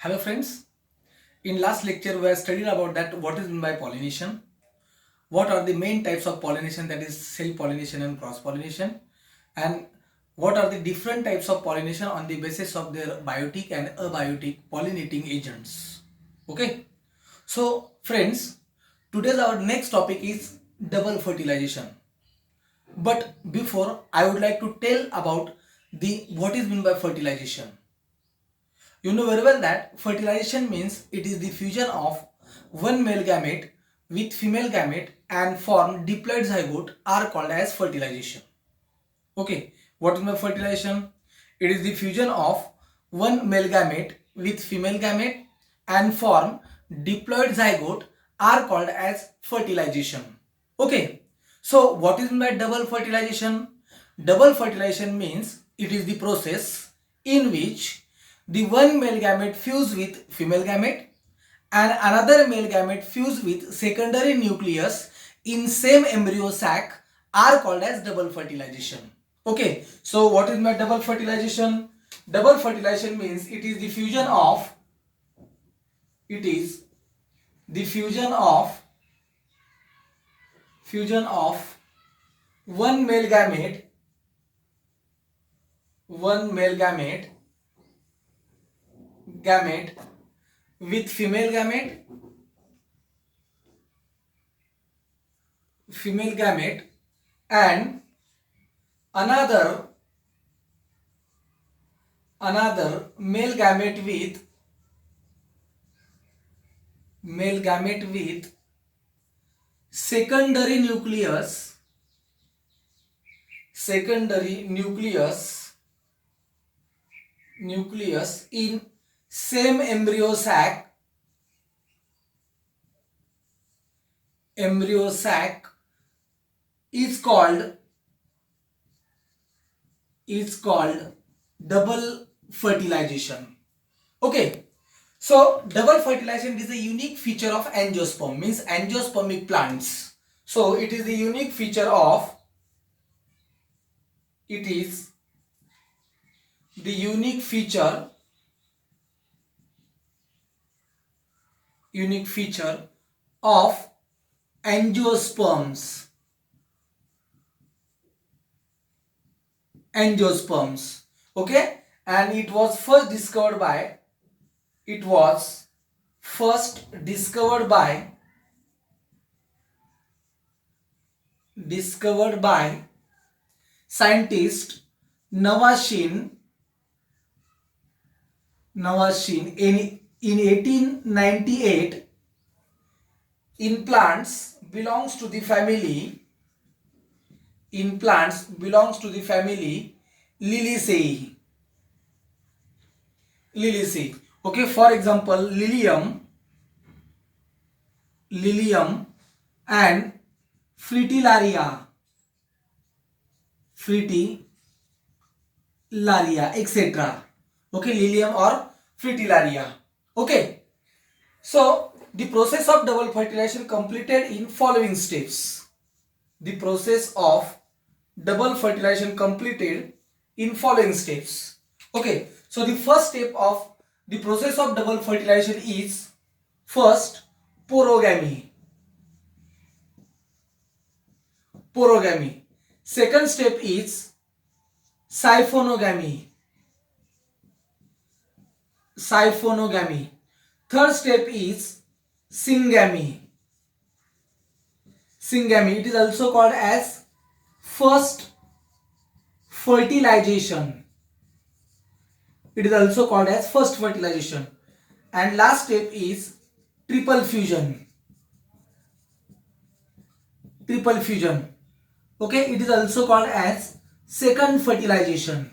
Hello friends, in last lecture we have studied about that what is meant by pollination, what are the main types of pollination, that is self-pollination and cross-pollination, and what are the different types of pollination on the basis of their biotic and abiotic pollinating agents. Okay, so friends, today's our next topic is double fertilization. But before, I would like to tell about the what is meant by fertilization. You know very well that fertilization means it is the fusion of one male gamete with female gamete and form diploid zygote are called as fertilization. Okay, what is my fertilization? It is the fusion of one male gamete with female gamete and form diploid zygote are called as fertilization. Okay, so what is my double fertilization? Double fertilization means it is the process in which the one male gamete fuse with female gamete and another male gamete fuse with secondary nucleus in same embryo sac are called as double fertilization. Okay, so what is my double fertilization? Double fertilization means it is the fusion of one male gamete with female gamete and another male gamete with secondary nucleus in same embryo sac is called double fertilization. Okay, so double fertilization is a unique feature of angiosperm, means angiospermic plants. So it is the unique feature of of angiosperms. Okay, and it was first discovered by scientist Navashin in 1898 in plants belongs to the family Liliaceae. Okay, for example, lilium and fritillaria, etc. Okay, lilium or fritillaria. Okay, so the process of double fertilization completed in following steps. Okay, so the first step of the process of double fertilization is first porogamy. Second step is siphonogamy. Third step is syngamy. It is also called as first fertilization. And last step is triple fusion. Okay, it is also called as second fertilization.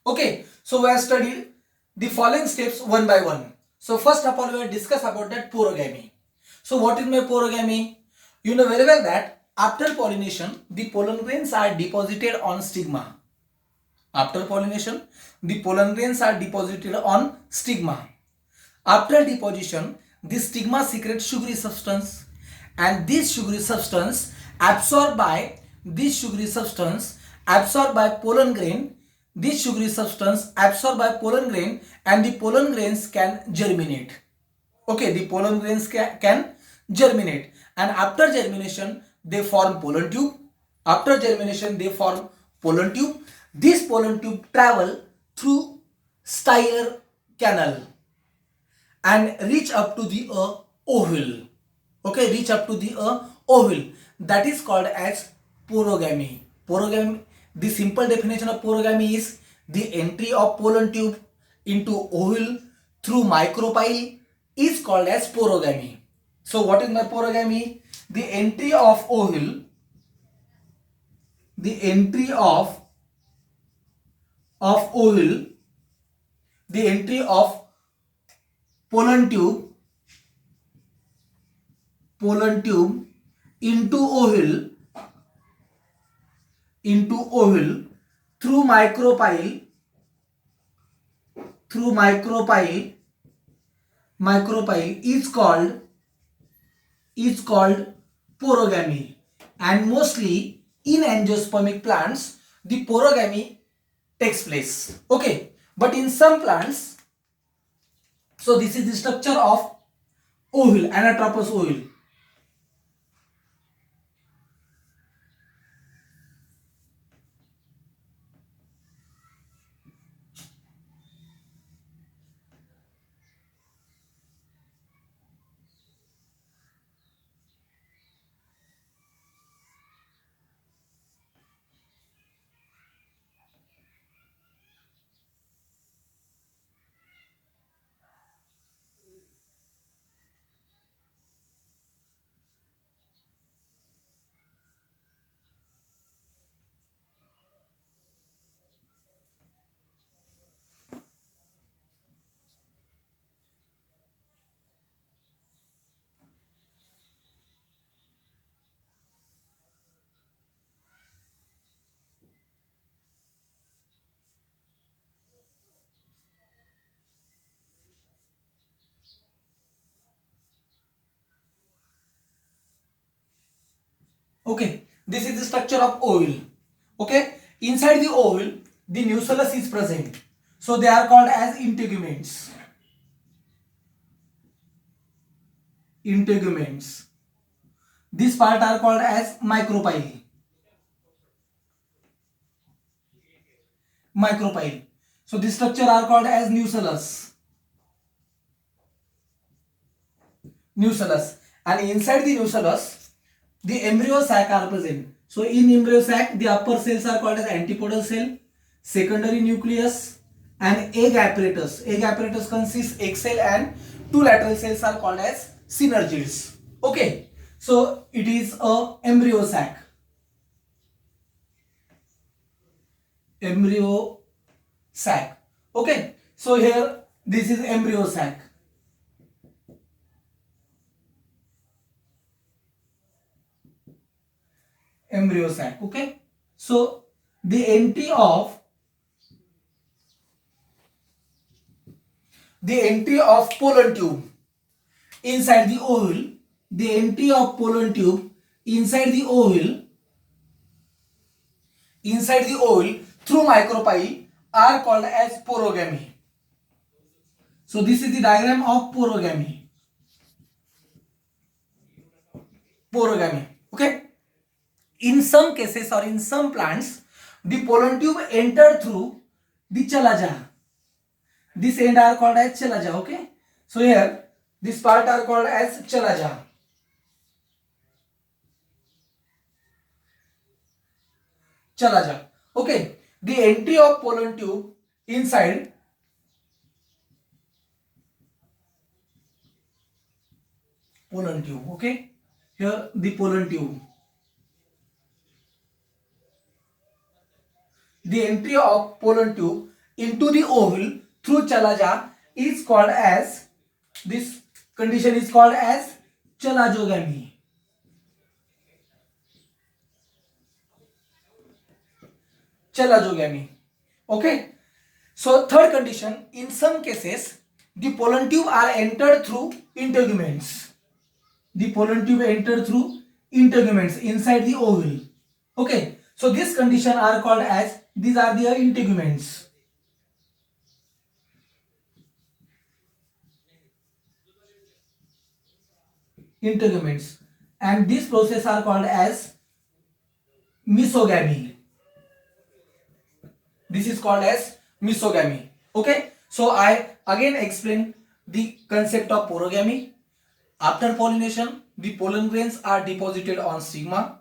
Okay, so we have studied the following steps one by one. So first of all, we will discuss about that porogamy. So what is my porogamy? You know very well that after pollination, the pollen grains are deposited on stigma. After deposition, the stigma secretes sugary substance, and this sugary substance absorbed by absorbed by pollen grain. This sugary substance absorbed by pollen grain, and the pollen grains can germinate. Okay, the pollen grains can germinate, and after germination they form pollen tube. After germination they form pollen tube. This pollen tube travel through styler canal and reach up to the ovule. Okay, reach up to the ovule, that is called as porogamy. Porogamy, the simple definition of porogamy is the entry of pollen tube into ovule through micropyle is called as porogamy. So what is my porogamy? The entry of ovule, the entry of ovule, the entry of pollen tube into ovule through micropyle is called porogamy, and mostly in angiospermic plants the porogamy takes place. Okay, but in some plants, so this is the structure of ovule, anatropous ovule. Okay, this is the structure of ovule. Okay, inside the ovule, the nucellus is present. So they are called as integuments. Integuments. This part are called as micropyle. Micropyle. So this structure are called as nucellus. Nucellus. And inside the nucellus, the embryo sac are present. So in embryo sac, the upper cells are called as antipodal cell, secondary nucleus, and egg apparatus. Egg apparatus consists egg cell, and two lateral cells are called as synergids. Okay, so it is a embryo sac. Embryo sac. Okay, so here this is embryo sac. Embryo sac. Okay, so the entry of pollen tube inside the ovule, the entry of pollen tube inside the ovule through micropyle are called as porogamy. So this is the diagram of porogamy. Porogamy. Okay, in some cases or in some plants, the pollen tube entered through the chalaja. This end are called as chalaja. Okay, so here this part are called as chalaja. Chalaja. Okay, the entry of pollen tube inside pollen tube. Okay, here the pollen tube. The entry of pollen tube into the ovule through chalaja is called as, this condition is called as chalajogamy. Chalajogamy. Okay, so third condition, in some cases the pollen tube are entered through integuments. The pollen tube entered through integuments inside the ovule. Okay, So this condition are called as, these are the integuments. Integuments. And this process are called as mesogamy. This is called as mesogamy. Okay. So I again explain the concept of porogamy. After pollination, the pollen grains are deposited on stigma.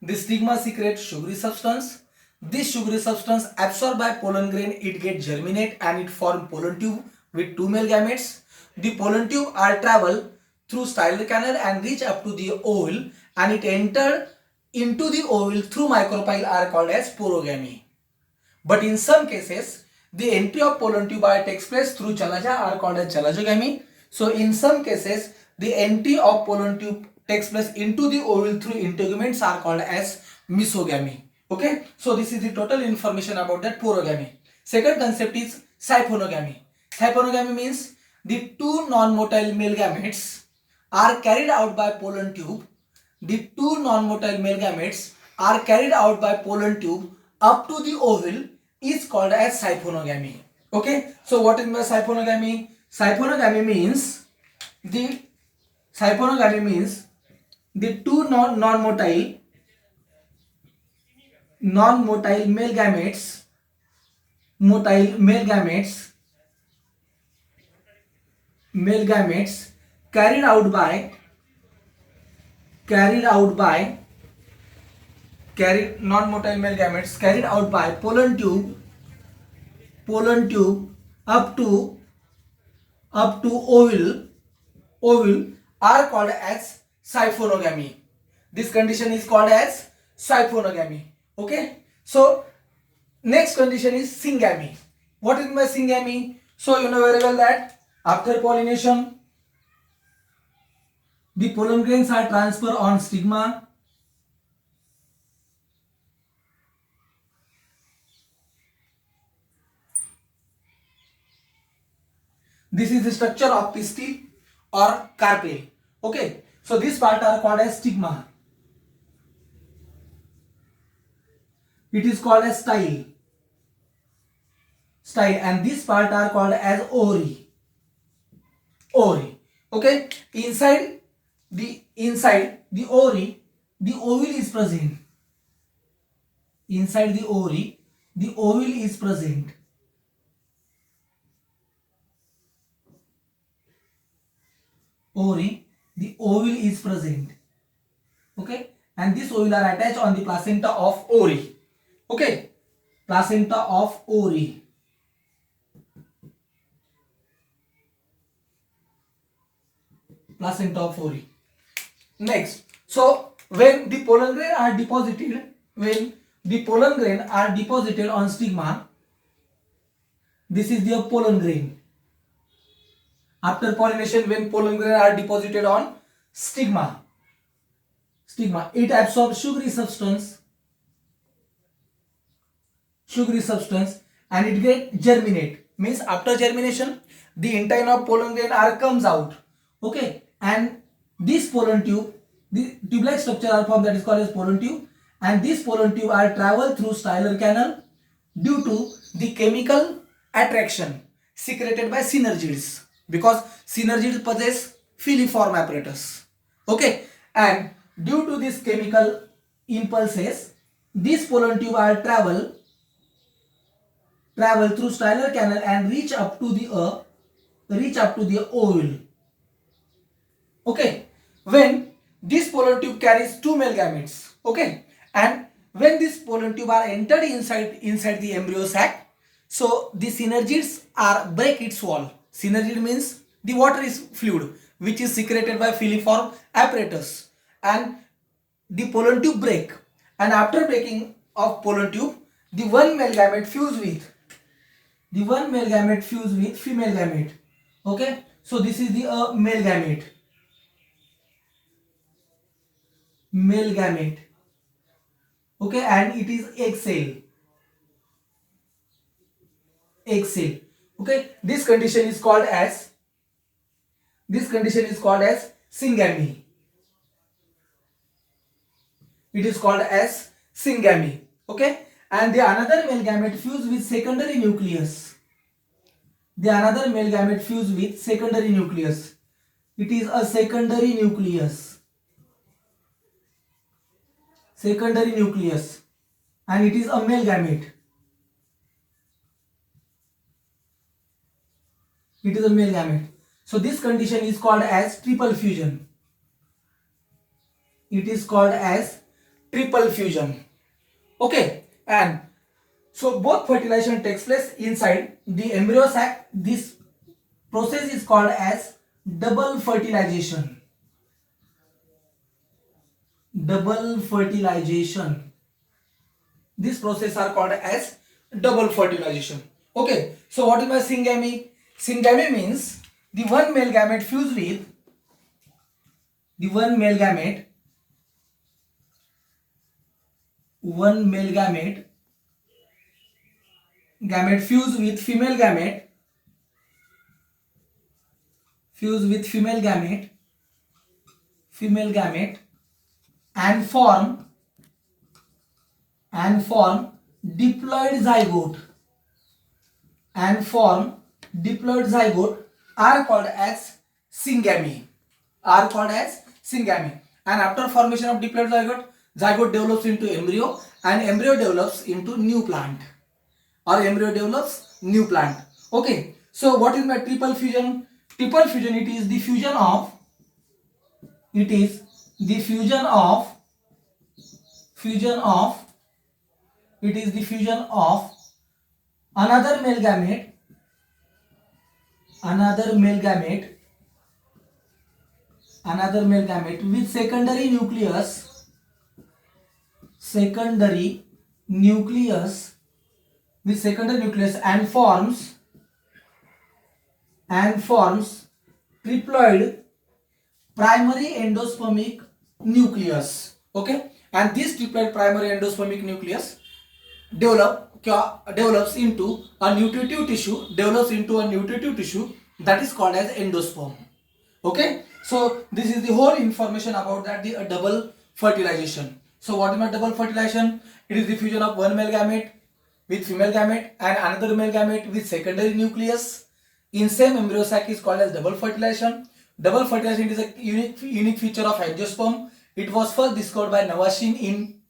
The stigma secretes sugary substance. This sugary substance absorbed by pollen grain, it gets germinate and it form pollen tube with two male gametes. The pollen tube are travel through styler canal and reach up to the ovule, and it enter into the ovule through micropyle are called as porogamy. But in some cases, the entry of pollen tube takes place through chalaja are called as chalajogamy. So in some cases, the entry of pollen tube takes place into the ovule through integuments are called as mesogamy. Okay, so this is the total information about that porogamy. Second concept is siphonogamy. Siphonogamy means the two non-motile male gametes are carried out by pollen tube. The two non-motile male gametes are carried out by pollen tube up to the ovule is called as siphonogamy. Okay, so what is my siphonogamy? Siphonogamy means the two non-motile male gametes, carried out by non-motile male gametes carried out by pollen tube up to ovule are called as siphonogamy. This condition is called as siphonogamy. Okay, so next condition is syngamy. What is my syngamy? So you know very well that after pollination, the pollen grains are transferred on stigma. This is the structure of pistil or carpel. Okay, so this part are called as stigma. It is called as style, and this part are called as ovary. Okay, inside the ovary, the ovule is present. Inside the ovary, the ovule is present. Ovary, the ovule is present. Okay, and this ovule are attached on the placenta of ovary. Okay, placenta of ovary. Placenta of ovary. Next, so when the pollen grain are deposited, on stigma, this is the pollen grain. After pollination, when pollen grain are deposited on stigma, it absorbs sugary substance and it get germinate. Means after germination, the intine of pollen grain are comes out. Okay, and this pollen tube, the tube-like structure are formed, that is called as pollen tube, and this pollen tube are travel through styler canal due to the chemical attraction secreted by synergids, because synergids possess filiform apparatus. Okay, and due to this chemical impulses, this pollen tube are travel through styler canal and reach up to the ovule. Okay, when this pollen tube carries two male gametes. Okay, and when this pollen tube are entered inside the embryo sac, so the synergids are break its wall. Synergid means the water is fluid which is secreted by filiform apparatus, and the pollen tube break, and after breaking of pollen tube, the one male gamete fuse with female gamete. Okay, so this is the male gamete. Okay, and it is egg cell. Okay, this condition is called as syngamy. It is called as syngamy. Okay, and the another male gamete fuse with secondary nucleus. The another male gamete fuse with secondary nucleus. It is a secondary nucleus. Secondary nucleus, and it is a male gamete. It is a male gamete. So this condition is called as triple fusion. It is called as triple fusion. Okay, and so both fertilization takes place inside the embryo sac. This process is called as double fertilization. Double fertilization. This process are called as double fertilization. Okay, so what is my syngamy? Syngamy means the one male gamete fused with one male gamete fused with female gamete and form diploid zygote are called as syngamy. And after formation of diploid zygote develops into embryo, and embryo develops into new plant, Okay, so what is my triple fusion? Triple fusion, it is the fusion of another male gamete with secondary nucleus and forms triploid primary endospermic nucleus. Okay, and this triploid primary endospermic nucleus develops into a nutritive tissue that is called as endosperm. Okay, so this is the whole information about that, the double fertilization. So what is my double fertilization? It is the fusion of one male gamete with female gamete and another male gamete with secondary nucleus in same embryo sac is called as double fertilization. Double fertilization is a unique feature of angiosperm. It was first discovered by Navashin in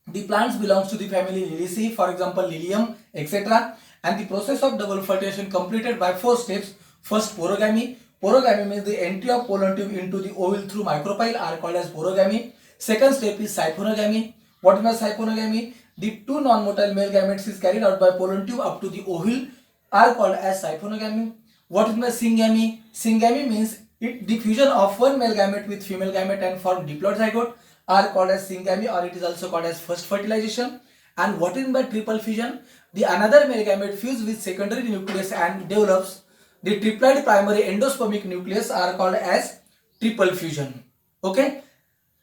the plants belongs to the family Liliaceae, for example Lilium, etc. And the process of double fertilization completed by 4 steps. First, porogamy. Porogamy means the entry of pollen tube into the ovule through micropyle are called as porogamy. Second step is siphonogamy. What is siphonogamy? The 2 non-motile male gametes is carried out by pollen tube up to the ovule are called as siphonogamy. What is syngamy? Syngamy means the fusion of one male gamete with female gamete and form diploid zygote are called as syngamy, or it is also called as first fertilization. And what is triple fusion? The another male gamete fused with secondary nucleus and develops the triploid primary endospermic nucleus are called as triple fusion. Okay,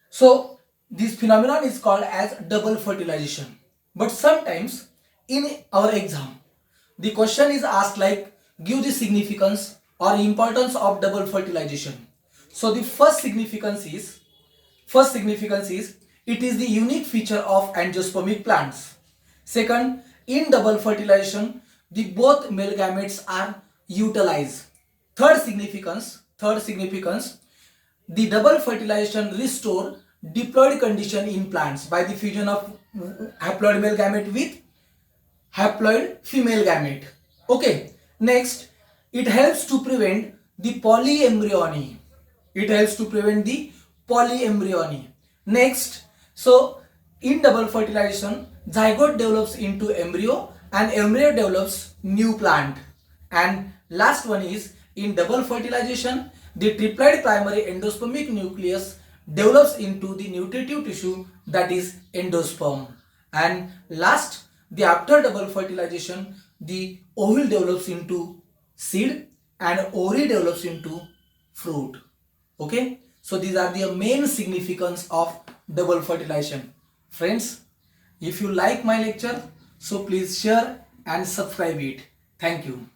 so this phenomenon is called as double fertilization. But sometimes in our exam the question is asked like, give the significance or importance of double fertilization. So the first significance is it is the unique feature of angiospermic plants. Second, in double fertilization the both male gametes are utilized. Third significance, the double fertilization restore diploid condition in plants by the fusion of haploid male gamete with haploid female gamete. Okay, next, it helps to prevent the polyembryony. Next, so in double fertilization zygote develops into embryo and embryo develops new plant. And last one is, in double fertilization the triploid primary endospermic nucleus develops into the nutritive tissue that is endosperm. And last, the after double fertilization the ovule develops into seed and ovary develops into fruit. Okay, so these are the main significance of double fertilization. Friends, if you like my lecture, so please share and subscribe it. Thank you.